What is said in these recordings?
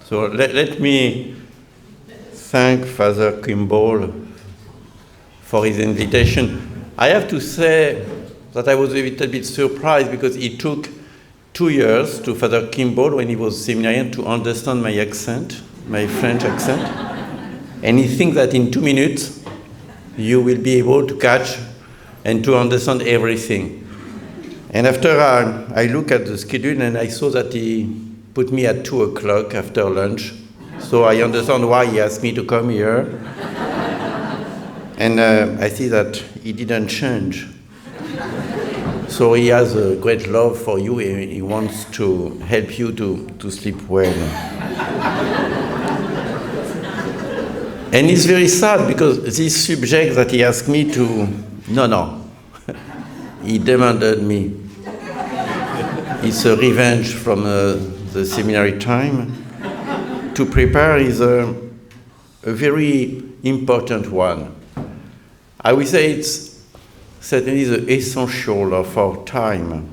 So let me thank Father Kimball for his invitation. I have to say that I was a little bit surprised because it took 2 years to Father Kimball when he was seminarian to understand my accent, my French accent. And he thinks that in 2 minutes you will be able to catch and to understand everything. And after I look at the schedule and I saw that he put me at 2 o'clock after lunch. So I understand why he asked me to come here. And I see that he didn't change. So he has a great love for you. He wants to help you to sleep well. And it's very sad because this subject that he asked me to, no, he demanded me. It's a revenge from the seminary time. To prepare is a very important one. I would say it's certainly the essential of our time.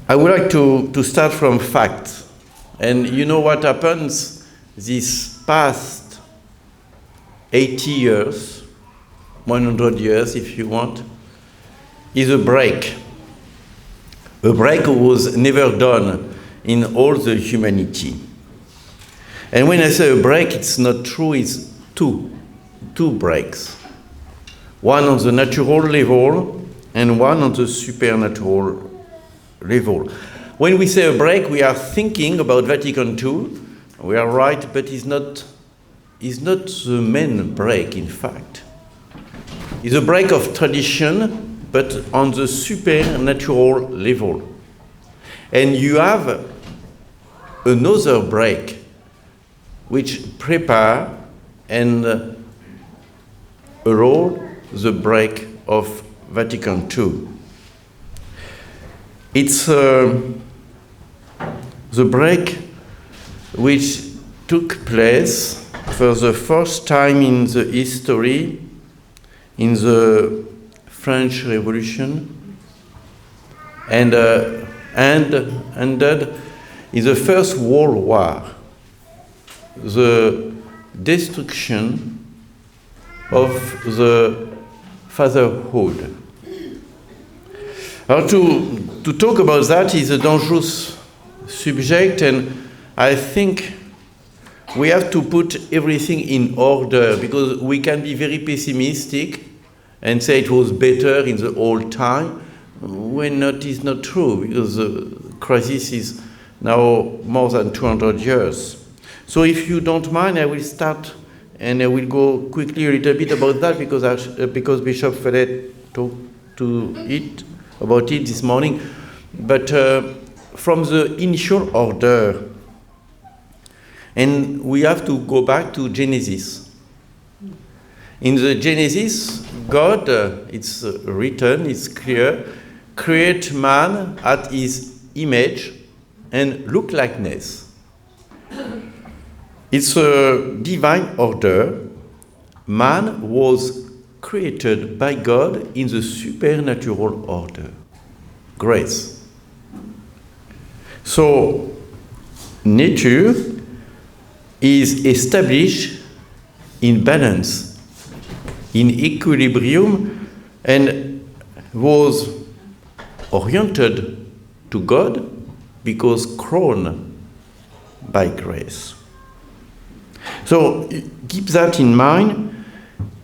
I would like to start from facts. And you know what happens this past 80 years, 100 years if you want, is a break. A break was never done in all the humanity. And when I say a break, it's not true, it's two breaks. One on the natural level and one on the supernatural level. When we say a break, we are thinking about Vatican II. We are right, but it's not the main break, in fact. It's a break of tradition, but on the supernatural level. And you have another break, which prepare and allow the break of Vatican II. It's the break which took place for the first time in the history in the French Revolution and ended in the First World War, the destruction of the fatherhood. Now, to talk about that is a dangerous subject, and I think we have to put everything in order because we can be very pessimistic and say it was better in the old time when it is not true because the crisis is now more than 200 years. So if you don't mind, I will start and I will go quickly a little bit about that because Bishop Fellet talked about it this morning. But from the initial order, and we have to go back to Genesis. In the Genesis, God, it's written, it's clear, create man at his image and look likeness. It's a divine order. Man was created by God in the supernatural order, grace. So, nature is established in balance, in equilibrium, and was oriented to God because crowned by grace. So keep that in mind.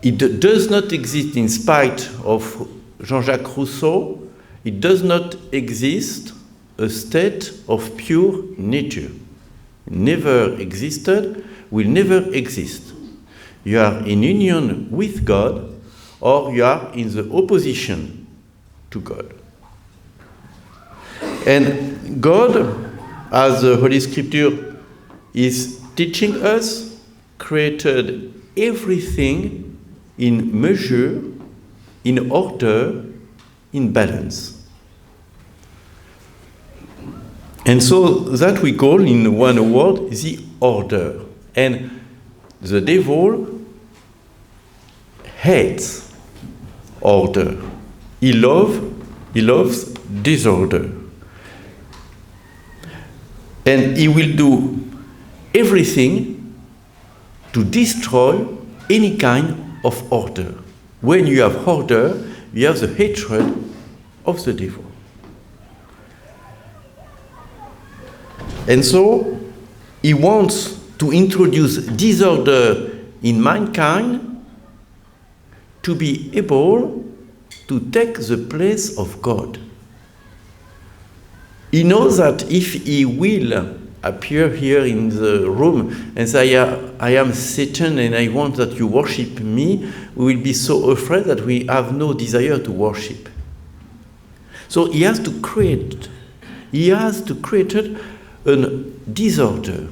It does not exist in spite of Jean-Jacques Rousseau. It does not exist a state of pure nature. Never existed, will never exist. You are in union with God or you are in the opposition to God. And God, as the Holy Scripture is teaching us, created everything in measure, in order, in balance. And so that we call in one word the order. And the devil hates order. He loves disorder. And he will do everything to destroy any kind of order. When you have order, you have the hatred of the devil. And so, he wants to introduce disorder in mankind to be able to take the place of God. He knows that if he will appear here in the room and say, I am Satan and I want that you worship me, we will be so afraid that we have no desire to worship. So he has to create a disorder.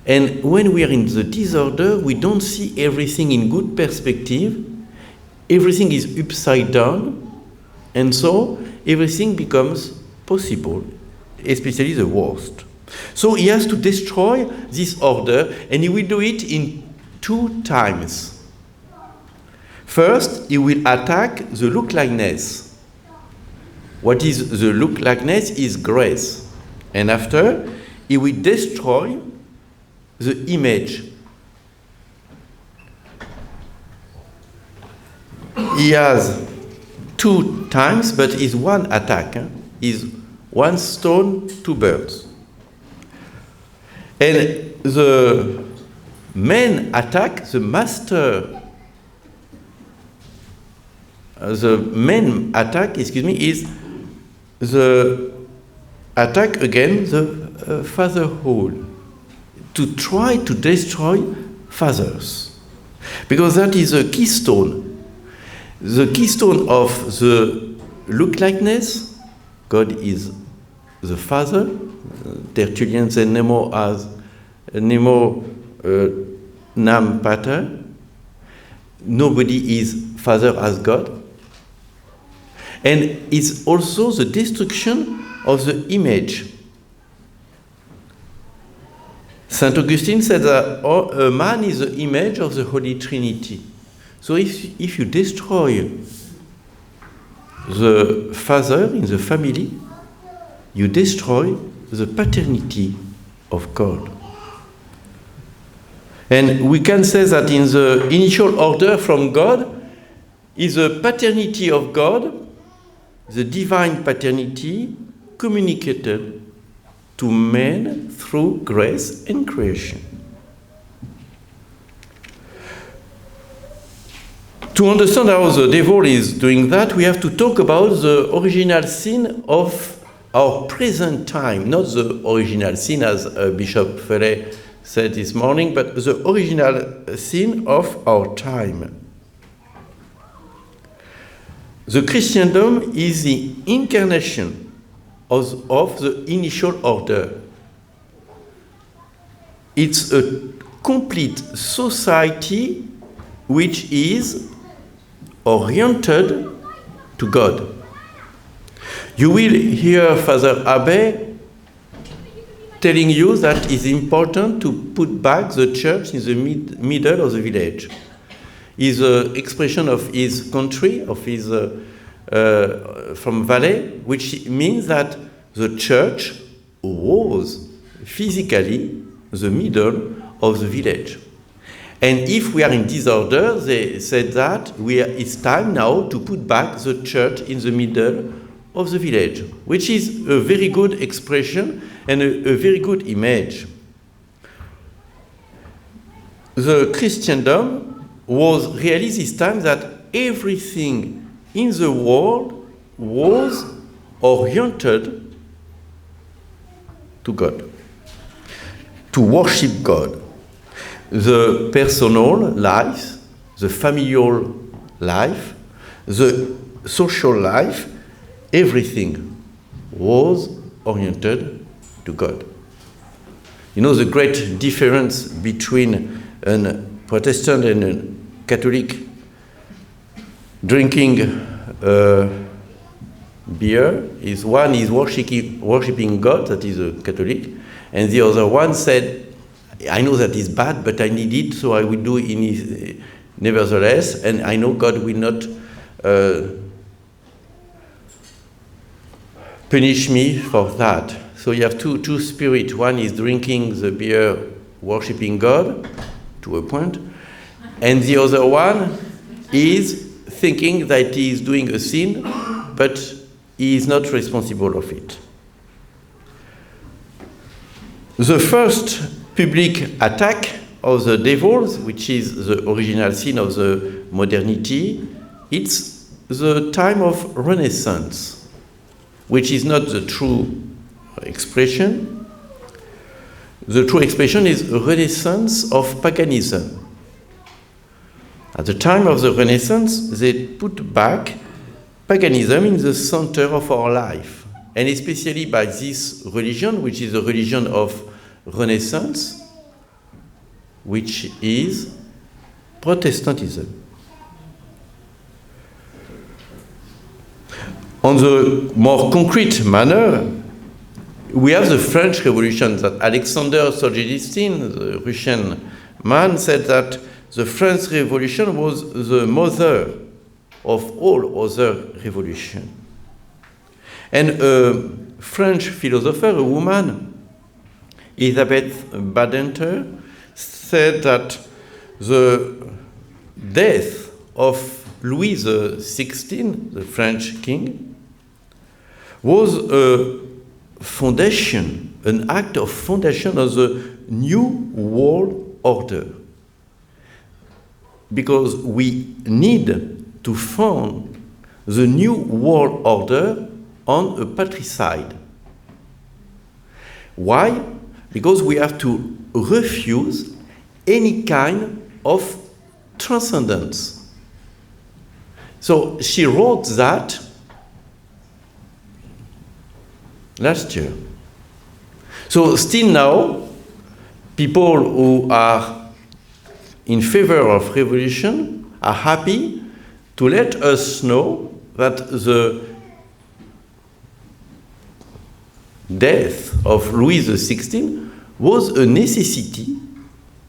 And when we are in the disorder, we don't see everything in good perspective. Everything is upside down. And so everything becomes possible, especially the worst. So he has to destroy this order, and he will do it in 2 times. First, he will attack the look-likeness. What is the look-likeness is grace. And after, he will destroy the image. He has 2 times, but it's one attack. Is 1 stone, 2 birds. And the main attack, the main attack, is the attack against the fatherhood, to try to destroy fathers. Because that is a keystone. The keystone of the look-likeness, God is the Father. Tertullian said Nemo nam pater. Nobody is Father as God. And it's also the destruction of the image. Saint Augustine said that a man is the image of the Holy Trinity. So if you destroy the father in the family, you destroy the paternity of God. And we can say that in the initial order from God is the paternity of God, the divine paternity communicated to men through grace and creation. To understand how the devil is doing that, we have to talk about the original sin of our present time, not the original sin as Bishop Fellet said this morning, but the original sin of our time. The Christendom is the incarnation of the initial order. It's a complete society which is oriented to God. You will hear Father Abbe telling you that it's important to put back the church in the middle of the village. Is an expression of his country, of his from Valais, which means that the church was physically the middle of the village. And if we are in disorder, they said that it's time now to put back the church in the middle of the village, which is a very good expression and a very good image. The Christendom was really this time that everything in the world was oriented to God, to worship God. The personal life, the familial life, the social life, everything was oriented to God. You know the great difference between a Protestant and a Catholic drinking beer is one is worshiping God, that is a Catholic, and the other one said, I know that is bad, but I need it, so I will do it nevertheless, and I know God will not punish me for that. So you have two spirits. One is drinking the beer, worshipping God, to a point, and the other one is thinking that he is doing a sin, but he is not responsible of it. The first public attack of the devils, which is the original sin of the modernity, it's the time of Renaissance, which is not the true expression. The true expression is a renaissance of paganism. At the time of the Renaissance, they put back paganism in the center of our life, and especially by this religion, which is a religion of Renaissance, which is Protestantism. On the more concrete manner, we have the French Revolution that Alexander Solzhenitsyn, the Russian man, said that the French Revolution was the mother of all other revolutions. And a French philosopher, a woman, Elisabeth Badinter, said that the death of Louis XVI, the French king, was a foundation, an act of foundation of the new world order. Because we need to found the new world order on a patricide. Why? Because we have to refuse any kind of transcendence. So she wrote that last year. So still now, people who are in favor of revolution are happy to let us know that the death of Louis XVI was a necessity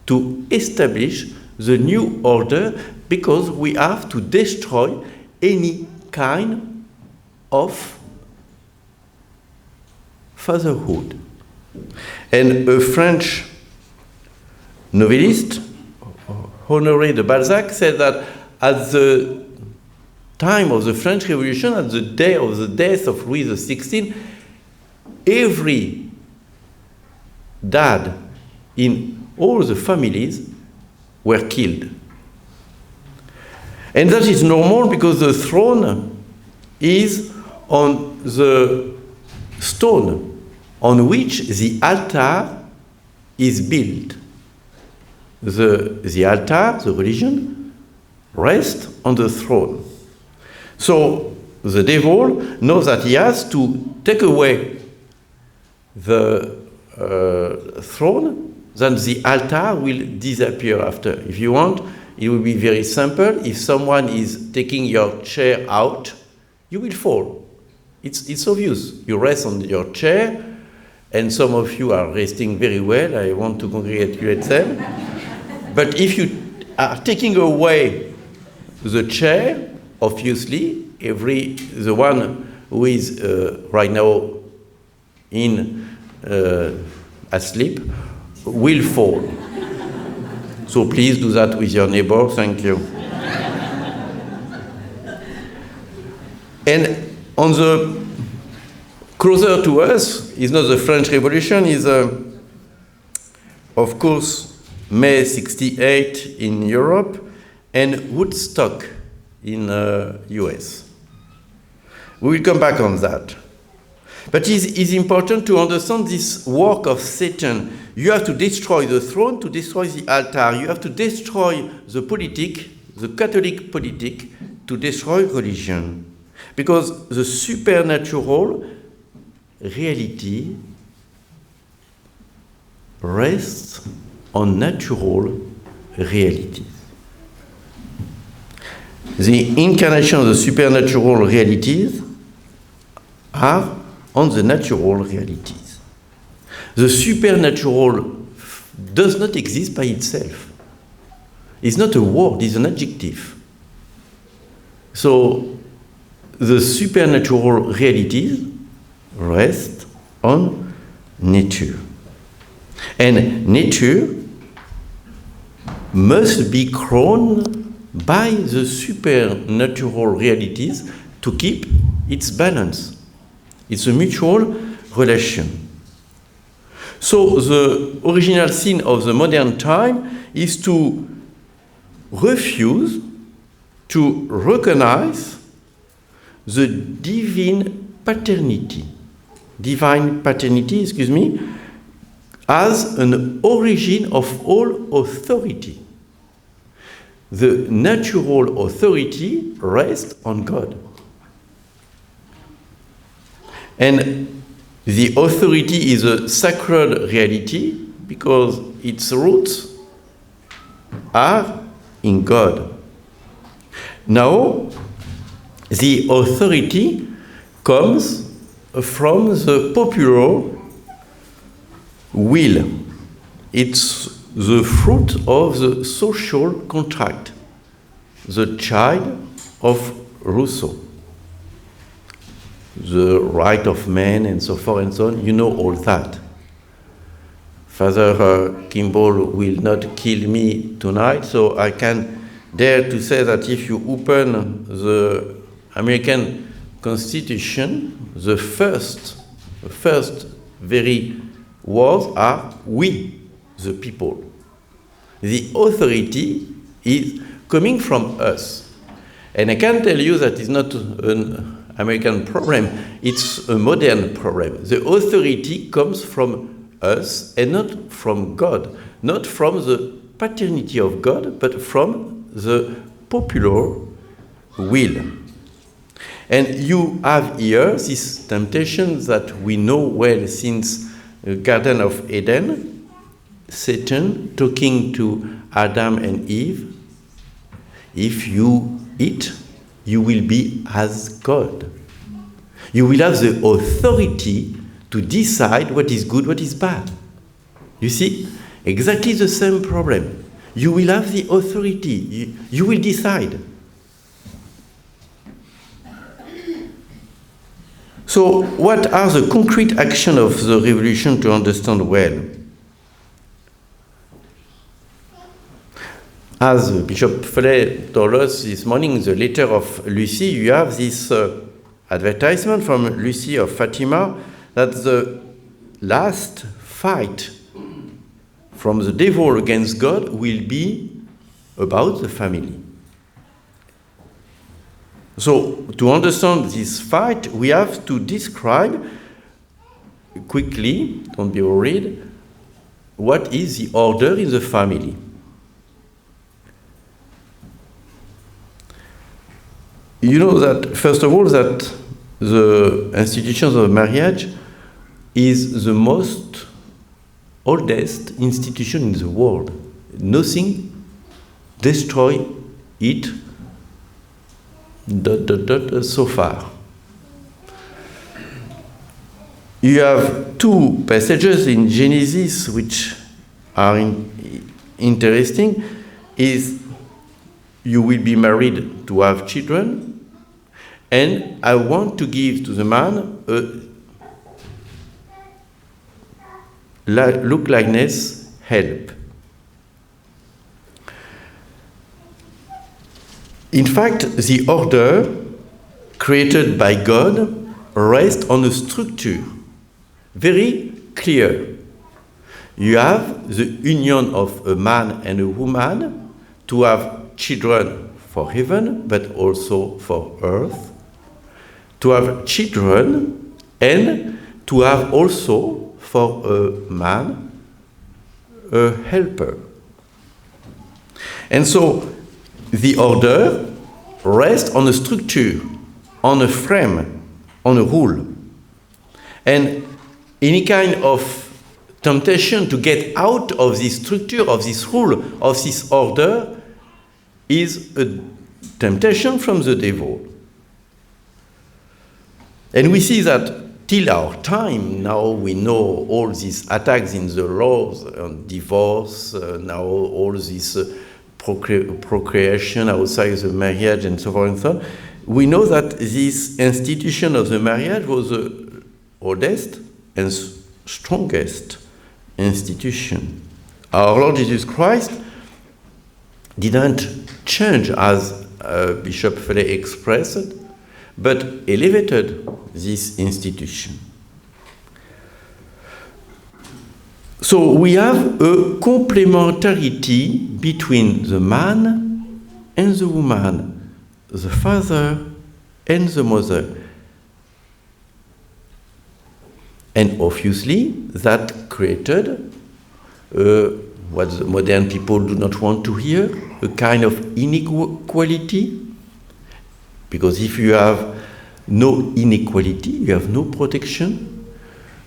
to establish the new order, because we have to destroy any kind of fatherhood. And a French novelist, Honoré de Balzac, said that at the time of the French Revolution, at the day of the death of Louis XVI, every dad in all the families were killed. And that is normal, because the throne is on the stone on which the altar is built. The altar, the religion, rests on the throne. So the devil knows that he has to take away the throne, then the altar will disappear after. If you want, it will be very simple. If someone is taking your chair out, you will fall. It's obvious. You rest on your chair, and some of you are resting very well. I want to congratulate them. But if you are taking away the chair, obviously, the one who is right now asleep will fall. So please do that with your neighbor. Thank you. And on the closer to us is not the French Revolution, is of course May 68 in Europe and Woodstock in US. We will come back on that. But it's important to understand this work of Satan. You have to destroy the throne, to destroy the altar. You have to destroy the politic, the Catholic politic, to destroy religion. Because the supernatural reality rests on natural realities. The incarnation of the supernatural realities are on the natural realities. The supernatural does not exist by itself. It's not a word, it's an adjective. So the supernatural realities rest on nature. And nature must be crowned by the supernatural realities to keep its balance. It's a mutual relation. So the original sin of the modern time is to refuse to recognize the divine paternity, as an origin of all authority. The natural authority rests on God. And the authority is a sacred reality because its roots are in God. Now, the authority comes from the popular will. It's the fruit of the social contract, the child of Rousseau, the right of man and so forth and so on. You know all that. Father Kimball will not kill me tonight, so I can dare to say that if you open the American Constitution, the first very words are we, the people. The authority is coming from us. And I can tell you that it's not an American problem, it's a modern problem. The authority comes from us and not from God, not from the paternity of God, but from the popular will. And you have here this temptation that we know well since the Garden of Eden, Satan talking to Adam and Eve, if you eat, you will be as God. You will have the authority to decide what is good, what is bad. You see, exactly the same problem. You will have the authority. You will decide. So, what are the concrete actions of the revolution to understand well? As Bishop Follet told us this morning, the letter of Lucy, you have this advertisement from Lucy of Fatima that the last fight from the devil against God will be about the family. So, to understand this fight, we have to describe quickly, don't be worried, what is the order in the family. You know that, first of all, that the institution of marriage is the most oldest institution in the world. Nothing destroy it so far. You have two passages in Genesis which are interesting. Is you will be married to have children, and I want to give to the man a look-likeness help. In fact, the order created by God rests on a structure, very clear. You have the union of a man and a woman to have children for heaven, but also for earth, to have children and to have also for a man a helper. And so the order rests on a structure, on a frame, on a rule. And any kind of temptation to get out of this structure, of this rule, of this order, is a temptation from the devil. And we see that till our time, now we know all these attacks in the laws on divorce, now all this procreation outside the marriage and so forth and so on. We know that this institution of the marriage was the oldest and strongest institution. Our Lord Jesus Christ didn't change, as Bishop Felley expressed, but elevated this institution. So we have a complementarity between the man and the woman, the father and the mother. And obviously that created what the modern people do not want to hear, a kind of inequality. Because if you have no inequality, you have no protection,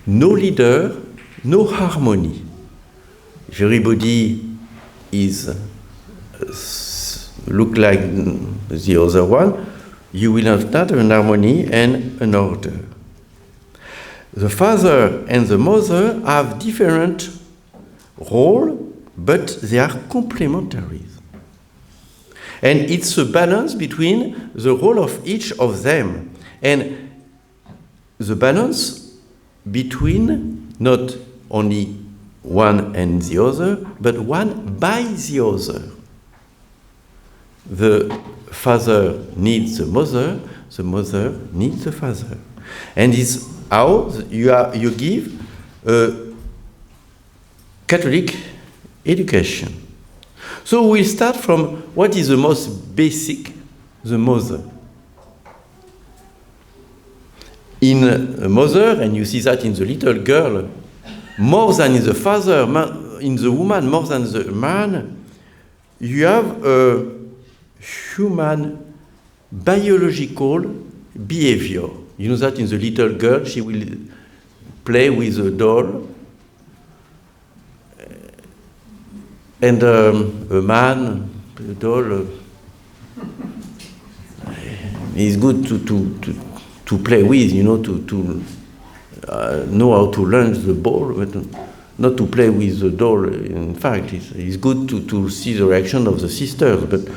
no leader, no harmony. If everybody is look like the other one, you will not have an harmony and an order. The father and the mother have different roles, but they are complementary. And it's a balance between the role of each of them and the balance between not only one and the other, but one by the other. The father needs the mother needs the father. And it's how you give a Catholic education. So we start from what is the most basic, the mother. In a mother, and you see that in the little girl, more than in the father, in the woman, more than the man, you have a human biological behavior. You know that in the little girl, she will play with a doll, and a man, a doll, is good to play with, you know, to know how to launch the ball, but not to play with the doll. In fact, it's good to see the reaction of the sisters, but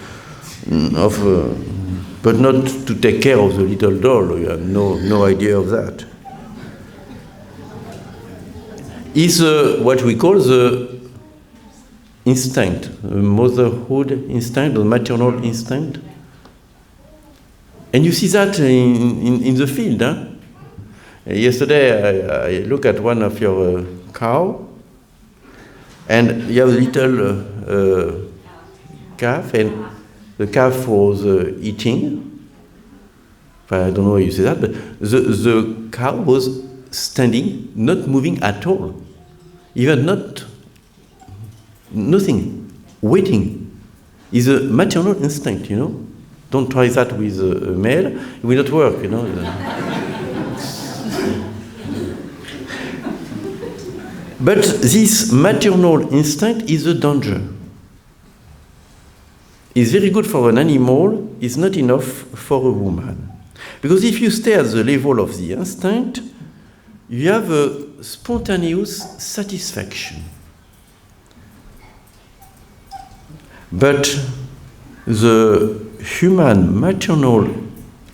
not to take care of the little doll. You have no idea of that. It's what we call the instinct, the motherhood instinct, the maternal instinct. And you see that in the field. Huh? Yesterday, I look at one of your cow, and you have a little calf, and the calf was eating. I don't know how you say that, but the cow was standing, not moving at all, even nothing, waiting. It's a maternal instinct, you know. Don't try that with a male; it will not work, you know. But this maternal instinct is a danger. It's very good for an animal, it's not enough for a woman. Because if you stay at the level of the instinct, you have a spontaneous satisfaction. But the human maternal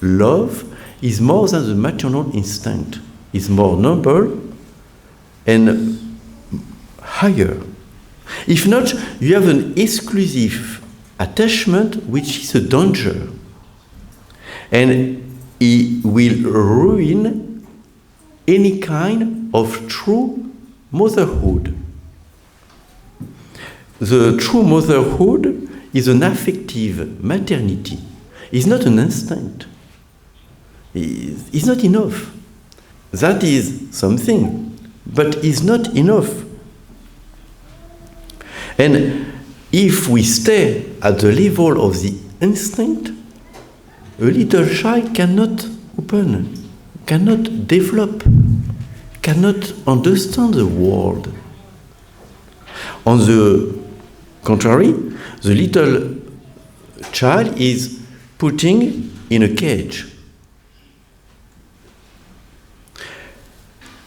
love is more than the maternal instinct. It's more noble and higher. If not, you have an exclusive attachment which is a danger. And it will ruin any kind of true motherhood. The true motherhood is an affective maternity. It's not an instinct. It's not enough. That is something, but it's not enough. And if we stay at the level of the instinct, a little child cannot open, cannot develop, cannot understand the world. On the contrary, the little child is putting in a cage.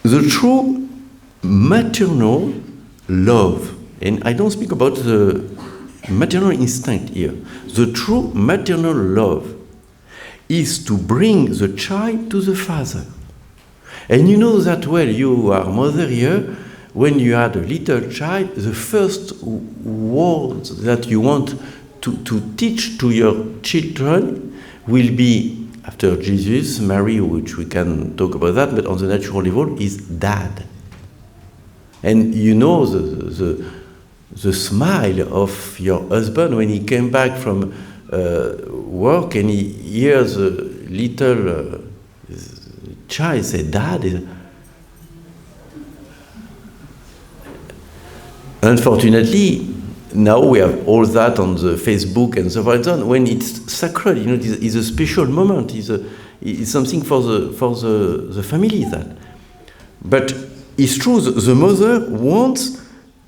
The true maternal love, and I don't speak about the maternal instinct here, the true maternal love is to bring the child to the father. And you know that well, you are mother here, when you had a little child, the first words that you want to teach to your children will be, after Jesus, Mary, which we can talk about that, but on the natural level, is dad. And you know the smile of your husband when he came back from work and he hears a little child say, Dad. Unfortunately, now we have all that on the Facebook and so forth and so on. When it's sacred, you know, it's a special moment. It's something for the family that. But it's true, the mother wants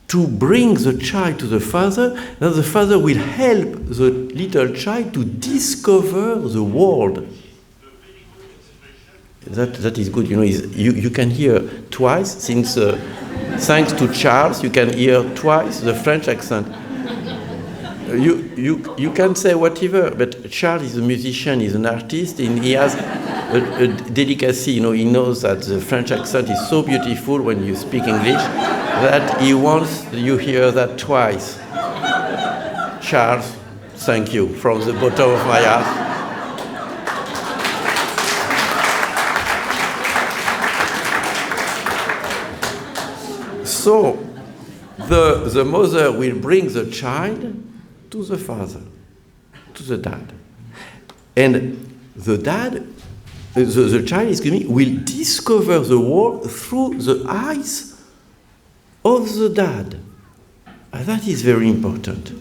to bring the child to the father, that the father will help the little child to discover the world. That is good. You know, you can hear twice since, thanks to Charles, you can hear twice the French accent. You can say whatever, but Charles is a musician, he's an artist, and he has a delicacy. You know, he knows that the French accent is so beautiful when you speak English that he wants you hear that twice. Charles, thank you from the bottom of my heart. So, the mother will bring the child to the father, to the dad. And the dad, the child, will discover the world through the eyes of the dad. And that is very important.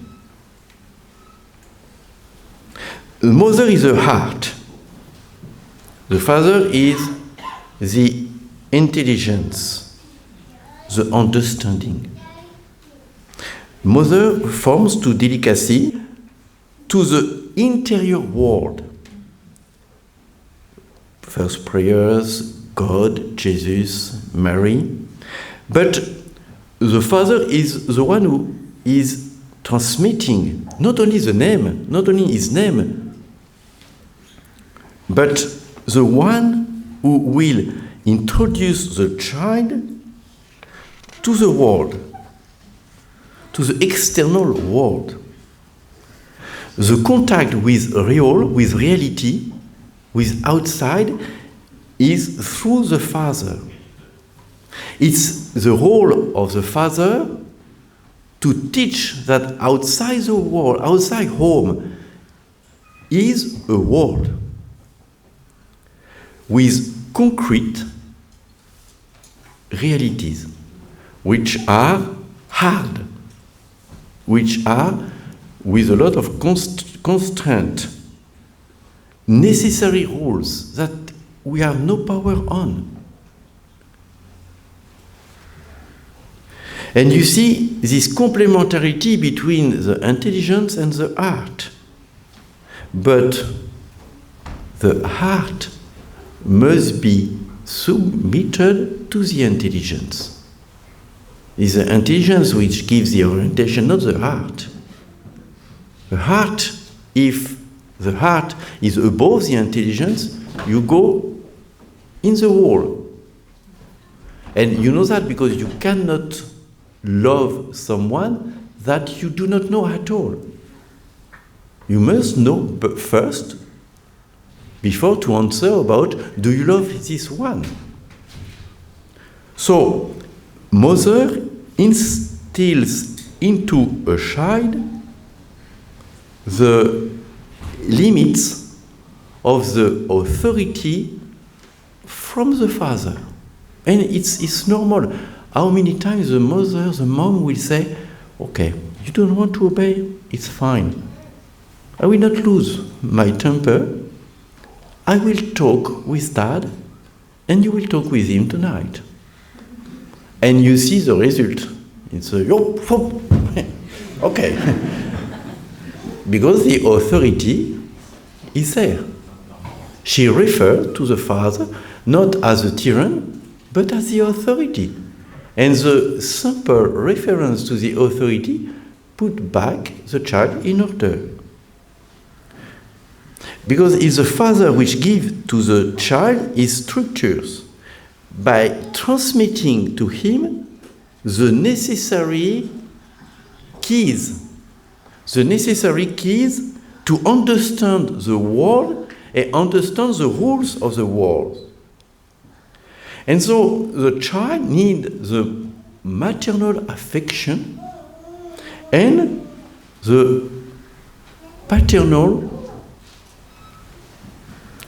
The mother is the heart. The father is the intelligence, the understanding. Mother forms to delicacy to the interior world. First prayers, God, Jesus, Mary. But the father is the one who is transmitting not only the name, not only his name, but the one who will introduce the child to the world, to the external world. The contact with reality, with outside, is through the father. It's the role of the father to teach that outside the world, outside home, is a world with concrete realities, which are hard, which are with a lot of constraint, necessary rules that we have no power on. And you see this complementarity between the intelligence and the heart. But the heart must be submitted to the intelligence. It's the intelligence which gives the orientation, not the heart. The heart, if the heart is above the intelligence, you go in the wall. And you know that because you cannot love someone that you do not know at all. You must know first before to answer about, do you love this one? So, mother instills into a child the limits of the authority from the father. And it's normal. How many times the mom will say, okay, you don't want to obey, it's fine. I will not lose my temper. I will talk with Dad, and you will talk with him tonight. And you see the result. It's a, okay. Because the authority is there. She referred to the father not as a tyrant, but as the authority. And the simple reference to the authority put back the child in order. Because it's the father which gives to the child his structures, by transmitting to him the necessary keys to understand the world and understand the rules of the world. And so the child needs the maternal affection and the paternal,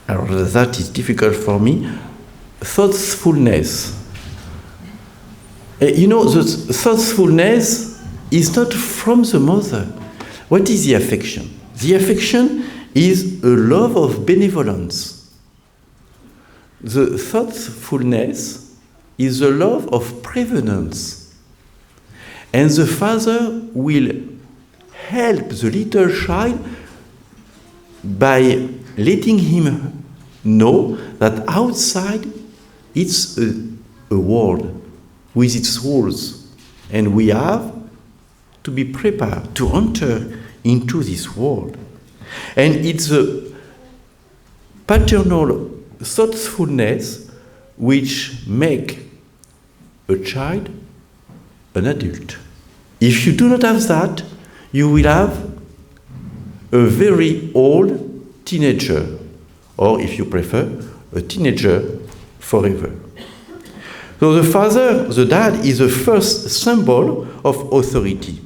that is difficult for me, thoughtfulness. The thoughtfulness is not from the mother. What is the affection? The affection is a love of benevolence. The thoughtfulness is a love of prevenance. And the father will help the little child by letting him know that outside it's a world with its rules, and we have to be prepared to enter into this world. And it's a paternal thoughtfulness which make a child an adult. If you do not have that, you will have a very old teenager, or if you prefer, a teenager forever. So the father, the dad, is the first symbol of authority,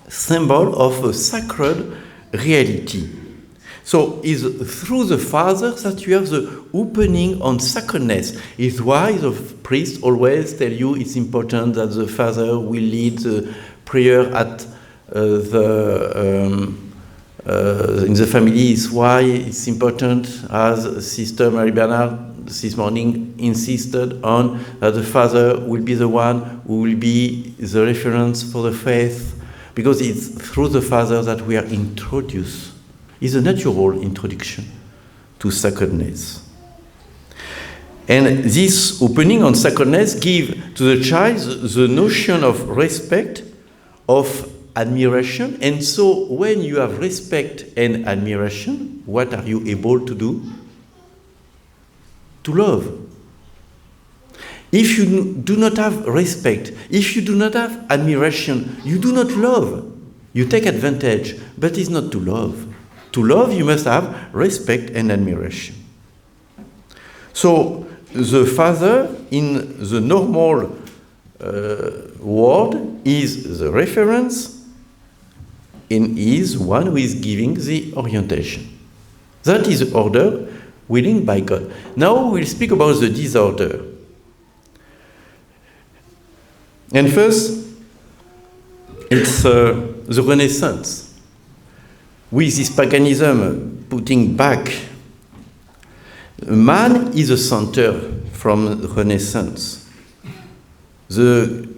symbol of a sacred reality. So it's through the father that you have the opening on sacredness. It's why the priest always tell you it's important that the father will lead the prayer at in the family. Is why it's important, as Sister Marie Bernard this morning insisted on, that the father will be the one who will be the reference for the faith, because it's through the father that we are introduced. It's a natural introduction to sacredness. And this opening on sacredness gives to the child the notion of respect, of admiration. And so when you have respect and admiration, what are you able to do? To love. If you do not have respect, if you do not have admiration, you do not love. You take advantage, but it's not to love. To love, you must have respect and admiration. So the father in the normal world is the reference and is one who is giving the orientation. That is order willing by God. Now we'll speak about the disorder. And first, it's the Renaissance. With this paganism putting back, man is a center from Renaissance. The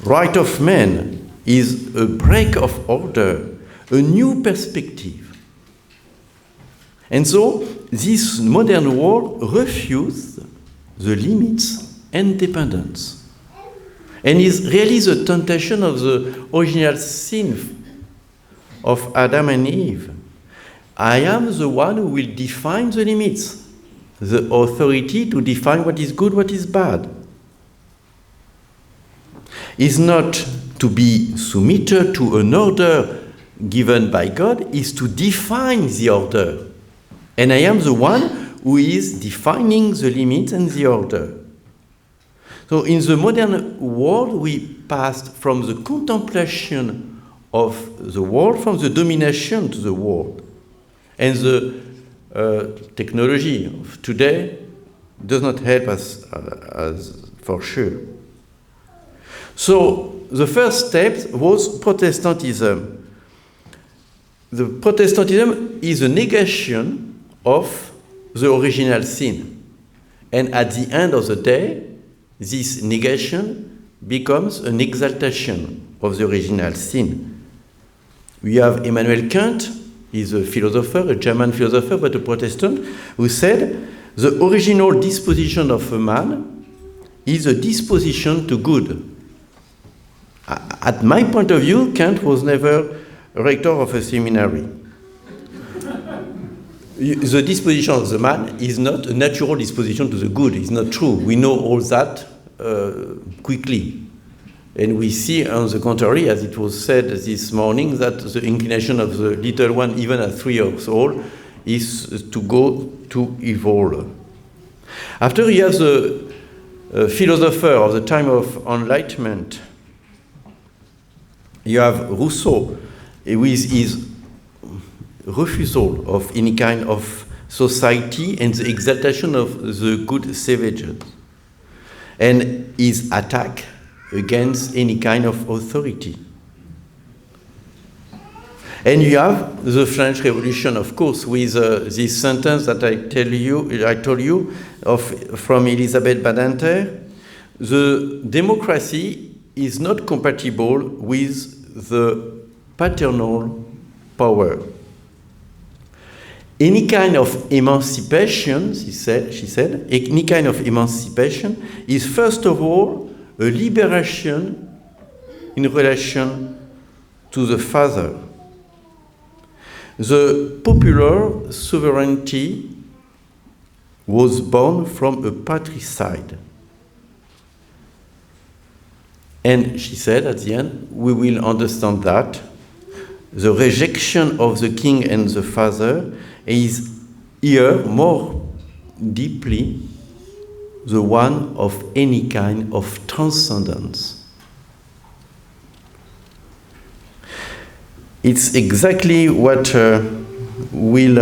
right of man is a break of order, a new perspective. And so this modern world refuses the limits and dependence, and is really the temptation of the original sin of Adam and Eve. I am the one who will define the limits, the authority to define what is good, what is bad. Is not to be submitted to an order given by God, is to define the order. And I am the one who is defining the limits and the order. So in the modern world, we passed from the contemplation of the world, from the domination to the world. And the technology of today does not help us as for sure. So the first step was Protestantism. The Protestantism is a negation of the original sin. And at the end of the day, this negation becomes an exaltation of the original sin. We have Immanuel Kant, he's a philosopher, a German philosopher, but a Protestant, who said, the original disposition of a man is a disposition to good. At my point of view, Kant was never a rector of a seminary. The disposition of the man is not a natural disposition to the good. It's not true. We know all that quickly. And we see, on the contrary, as it was said this morning, that the inclination of the little one, even at 3 years old, is to go to evil. After you have the philosopher of the time of Enlightenment, you have Rousseau, with his refusal of any kind of society and the exaltation of the good savages, and his attack against any kind of authority. And you have the French Revolution, of course, with this sentence that I told you from Elisabeth Badinter: the democracy is not compatible with the paternal power. Any kind of emancipation, she said, any kind of emancipation is first of all a liberation in relation to the father. The popular sovereignty was born from a patricide. And she said at the end, we will understand that the rejection of the king and the father is here more deeply the one of any kind of transcendence. It's exactly what will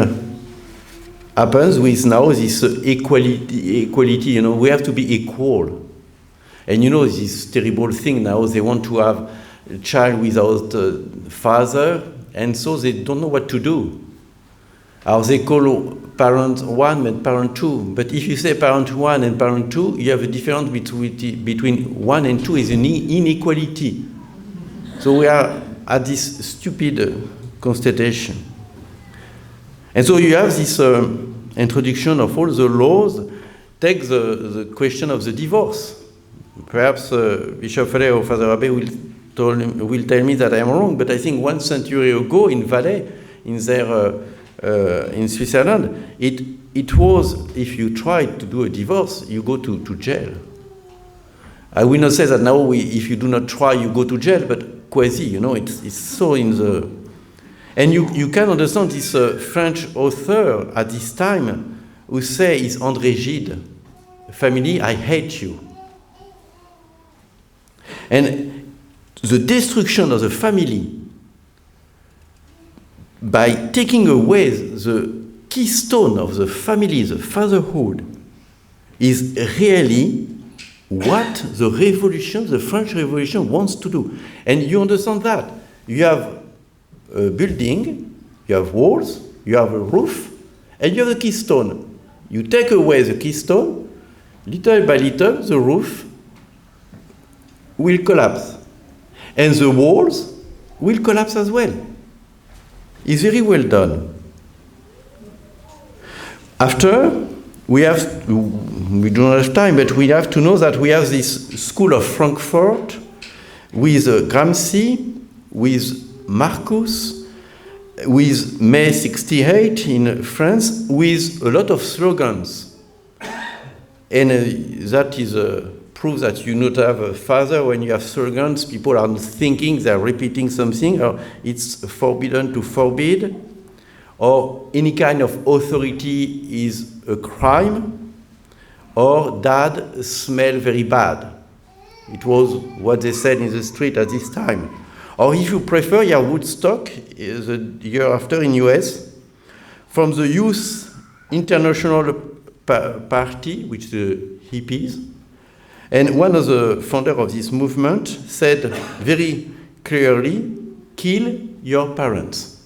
happen with now this equality. You know, we have to be equal. And you know this terrible thing now, they want to have a child without father, and so they don't know what to do. Or they call parent 1 and parent 2. But if you say parent 1 and parent 2, you have a difference between 1 and 2 is an inequality. So we are at this stupid constatation. And so you have this introduction of all the laws. Take the question of the divorce. Perhaps Bishop Ferrer or Father Abbé will tell me that I am wrong, but I think 1 century ago in Valais, in Switzerland, it was, if you tried to do a divorce, you go to jail. I will not say that now if you do not try, you go to jail, but quasi, you know, it's so in the... And you can understand this French author at this time who say is André Gide, family, I hate you. And the destruction of the family by taking away the keystone of the family, the fatherhood, is really what the revolution, the French Revolution wants to do. And you understand that. You have a building, you have walls, you have a roof, and you have the keystone. You take away the keystone, little by little, the roof will collapse. And the walls will collapse as well. It's very well done. After, we do not have time, but we have to know that we have this school of Frankfurt with Gramsci, with Marcus, with May 68 in France, with a lot of slogans. And that is proof that you not have a father when you have slogans. People are thinking, they are repeating something, or it's forbidden to forbid, or any kind of authority is a crime, or dad smell very bad. It was what they said in the street at this time. Or if you prefer, you have Woodstock, the year after in US, from the Youth International Party, which is the hippies. And one of the founders of this movement said very clearly, kill your parents.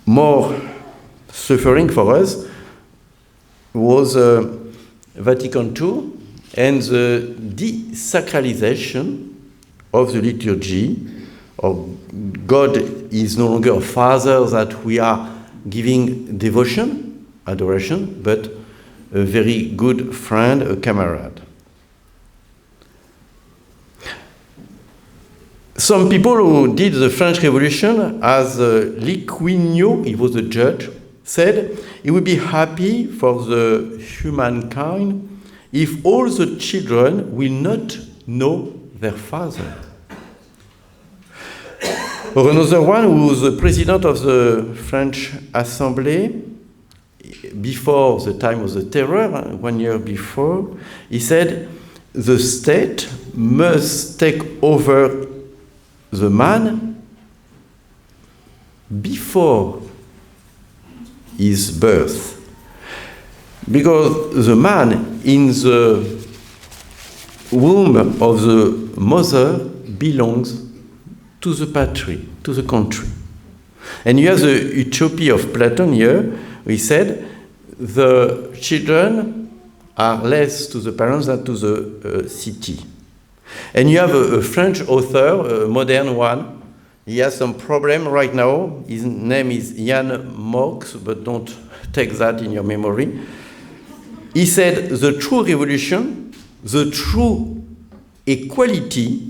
More suffering for us was Vatican II and the desacralization of the liturgy. Or God is no longer a father that we are giving devotion, adoration, but a very good friend, a comrade. Some people who did the French Revolution, as Lee Cuignot, he was a judge, said he would be happy for the humankind if all the children will not know their father. Or another one who was the president of the French Assembly before the time of the terror, 1 year before, he said, the state must take over the man before his birth. Because the man in the womb of the mother belongs to the patrie, to the country. And you have the utopia of Plato here. We said the children are less to the parents than to the city. And you have a French author, a modern one. He has some problem right now. His name is Yann Moix, but don't take that in your memory. He said the true revolution, the true equality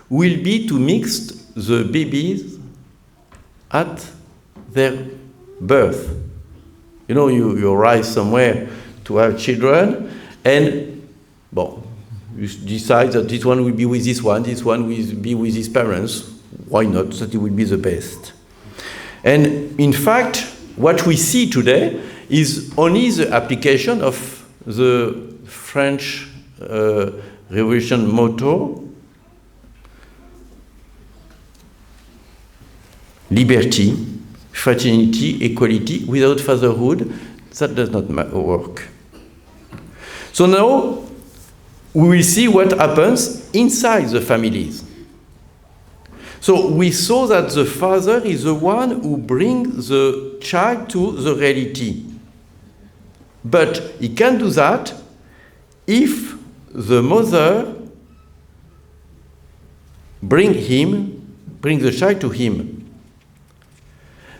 will be to mix the babies at their birth. You know, you arrive somewhere to have children, and you decide that this one will be with this one will be with his parents. Why not? That it will be the best. And in fact, what we see today is only the application of the French Revolution motto, liberty, fraternity, equality. Without fatherhood, that does not work. So now we will see what happens inside the families. So we saw that the father is the one who brings the child to the reality. But he can do that if the mother brings the child to him.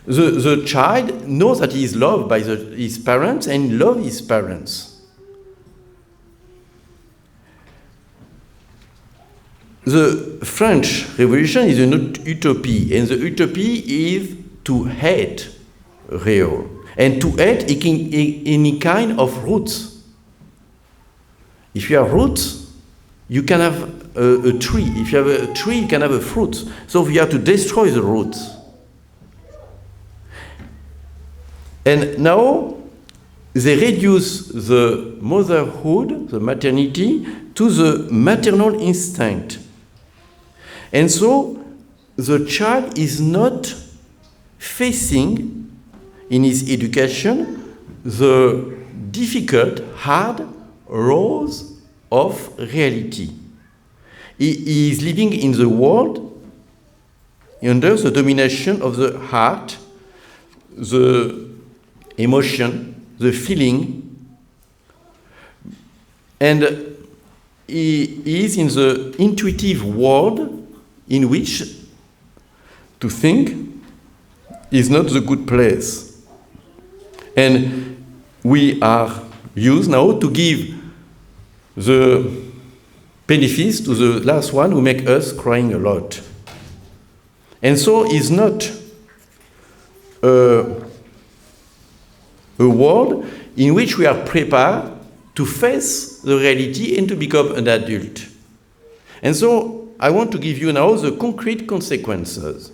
The child knows that he is loved by his parents and loves his parents. The French Revolution is an utopia, and the utopia is to hate real, and to hate any kind of roots. If you have roots, you can have a tree. If you have a tree, you can have a fruit. So you have to destroy the roots. And now they reduce the motherhood, the maternity, to the maternal instinct. And so the child is not facing in his education the difficult, hard roads of reality. He is living in the world under the domination of the heart, the emotion, the feeling, and he is in the intuitive world in which to think is not the good place. And we are used now to give the benefits to the last one who make us crying a lot. And so it's not a world in which we are prepared to face the reality and to become an adult. And so I want to give you now the concrete consequences.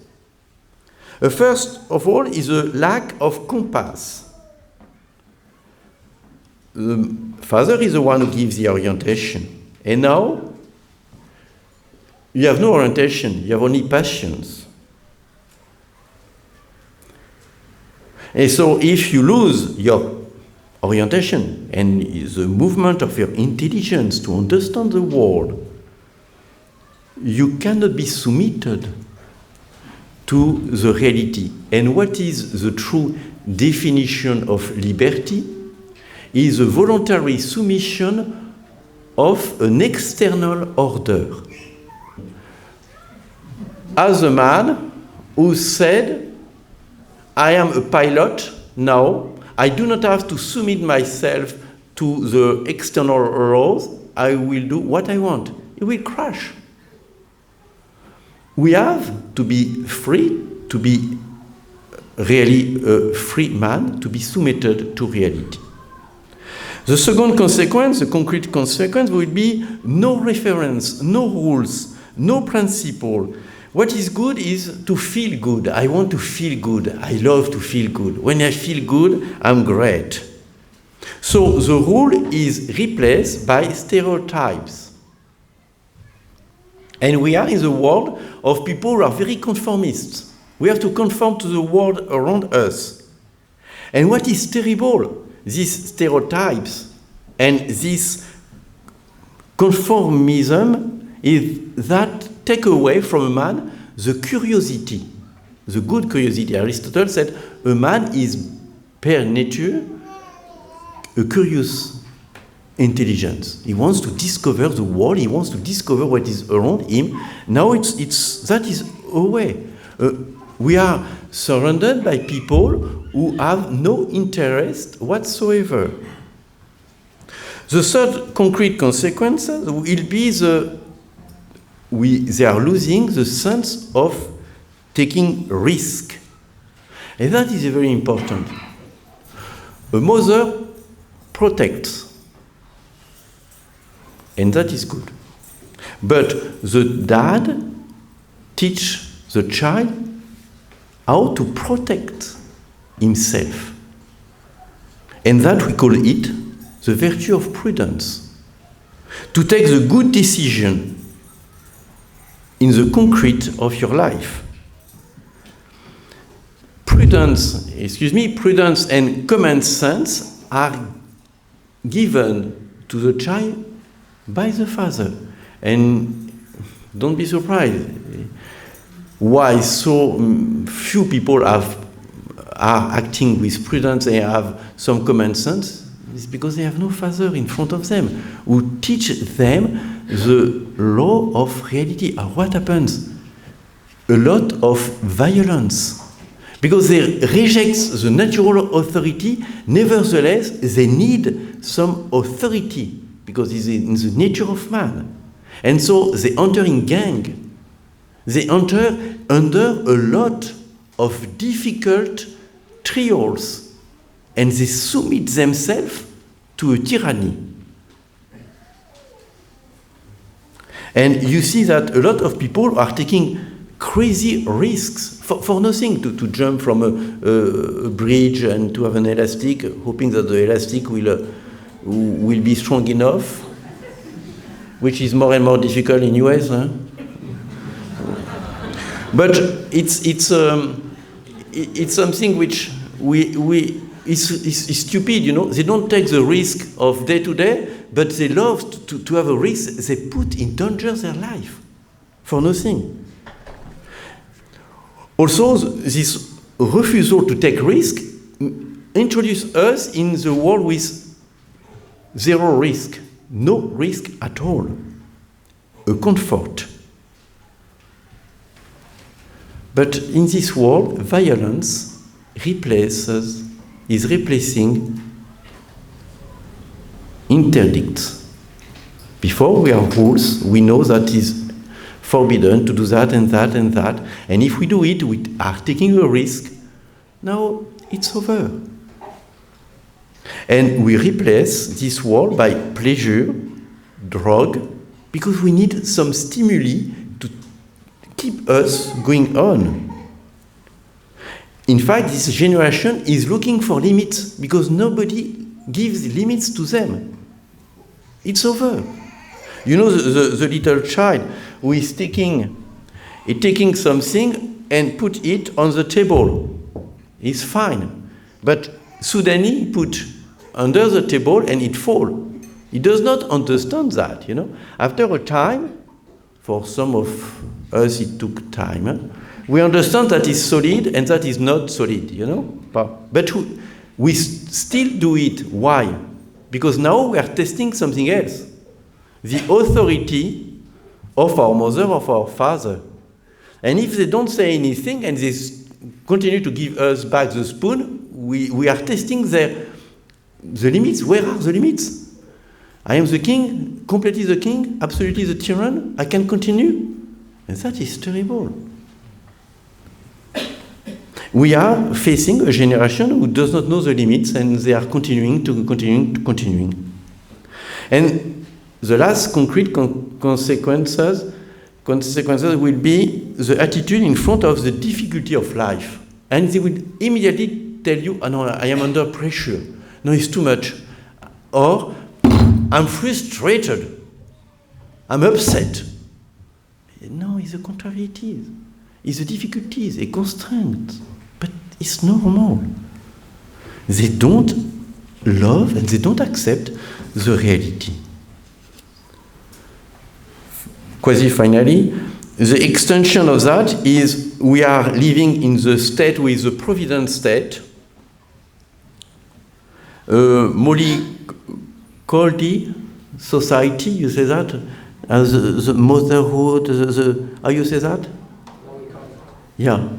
First of all is a lack of compass. The father is the one who gives the orientation. And now, you have no orientation, you have only passions. And so if you lose your orientation and the movement of your intelligence to understand the world, you cannot be submitted to the reality. And what is the true definition of liberty? Is a voluntary submission of an external order. As a man who said, I am a pilot now, I do not have to submit myself to the external laws, I will do what I want. It will crash. We have to be free, to be really a free man, to be submitted to reality. The second consequence, the concrete consequence, will be no reference, no rules, no principle. What is good is to feel good. I want to feel good. I love to feel good. When I feel good, I'm great. So the rule is replaced by stereotypes. And we are in the world of people who are very conformist. We have to conform to the world around us. And what is terrible, these stereotypes and this conformism, is that take away from a man the curiosity, the good curiosity. Aristotle said a man is per nature a curious intelligence. He wants to discover the world. He wants to discover what is around him. Now that is away. We are surrounded by people who have no interest whatsoever. The third concrete consequence will be they are losing the sense of taking risk. And that is very important. A mother protects, and that is good. But the dad teaches the child how to protect himself. And that we call it the virtue of prudence. To take the good decision in the concrete of your life. Prudence and common sense are given to the child by the father. And don't be surprised why so few people are acting with prudence and have some common sense. It's because they have no father in front of them who teach them the law of reality. What happens? A lot of violence. Because they reject the natural authority, nevertheless, they need some authority, because it's in the nature of man. And so they enter in gang. They enter under a lot of difficult trials, and they submit themselves to a tyranny. And you see that a lot of people are taking crazy risks for nothing, to jump from a bridge and to have an elastic, hoping that the elastic will be strong enough, which is more and more difficult in US. Huh? But it's something which is stupid, you know. They don't take the risk of day to day, but they love to have a risk. They put in danger their life for nothing. Also, this refusal to take risk introduces us in the world with zero risk, no risk at all, a comfort. But in this world, violence is replacing interdicts. Before we have rules, we know that is forbidden to do that and that and that. And if we do it, we are taking a risk. Now it's over. And we replace this world by pleasure, drug, because we need some stimuli to keep us going on. In fact, this generation is looking for limits because nobody gives limits to them. It's over. You know, the little child who is taking something and put it on the table. It's fine. But suddenly put under the table and it falls. He does not understand that, you know. After a time, for some of us it took time, we understand that is solid and that is not solid, you know. But we still do it. Why? Because now we are testing something else. The authority of our mother, of our father. And if they don't say anything and they continue to give us back the spoon, we are testing the limits. Where are the limits? I am the king, completely the king, absolutely the tyrant. I can continue. And that is terrible. We are facing a generation who does not know the limits, and they are continuing. And the last concrete consequences will be the attitude in front of the difficulty of life. And they will immediately tell you, oh, no, I am under pressure. No, it's too much. Or, I'm frustrated. I'm upset. No, it's the contrary it is. It's the difficulties, a constraint. But it's normal. They don't love and they don't accept the reality. Quasi-finally, the extension of that is we are living in the state with the provident state. Molly society, you say that? The motherhood, how you say that? Yeah.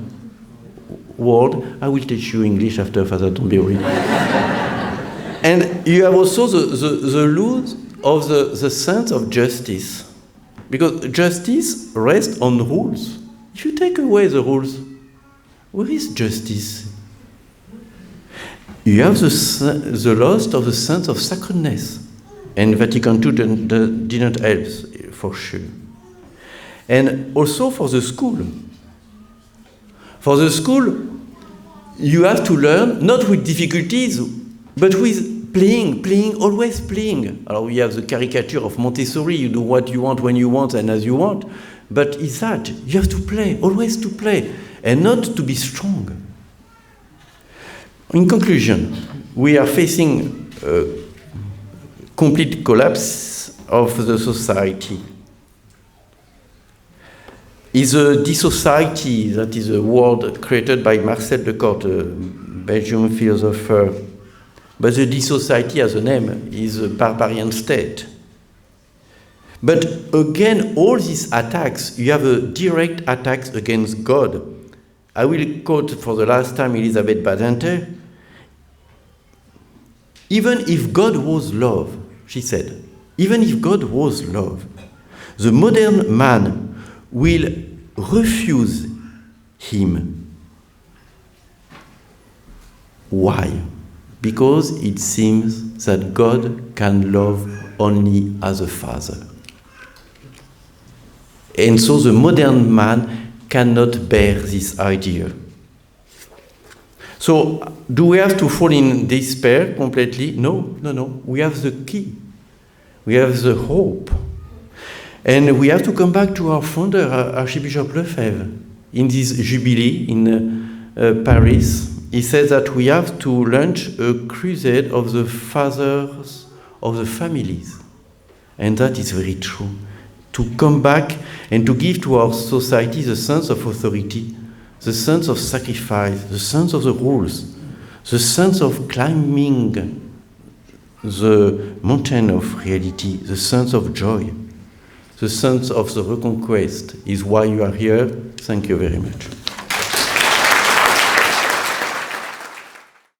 Word. I will teach you English after, Father, don't be worried. And you have also the loss of the sense of justice. Because justice rests on rules. If you take away the rules, where is justice? You have the loss of the sense of sacredness. And Vatican II didn't help, for sure. And also for the school. For the school, you have to learn, not with difficulties, but with playing, always playing. We have the caricature of Montessori, you do what you want, when you want, and as you want. But it's that, you have to play, always to play, and not to be strong. In conclusion, we are facing a complete collapse of the society. Is a dissociety, that is a word created by Marcel Lecourt, a Belgian philosopher. But the dissociety as a name is a barbarian state. But again, all these attacks, you have a direct attacks against God. I will quote for the last time Elisabeth Badinter. Even if God was love, she said, even if God was love, the modern man will refuse him. Why? Because it seems that God can love only as a father. And so the modern man cannot bear this idea. So, do we have to fall in despair completely? No. We have the key. We have the hope. And we have to come back to our founder, Archbishop Lefebvre, in this jubilee in Paris. He said that we have to launch a crusade of the fathers of the families. And that is very true. To come back and to give to our society the sense of authority, the sense of sacrifice, the sense of the rules, the sense of climbing the mountain of reality, the sense of joy. The sense of the reconquest is why you are here. Thank you very much.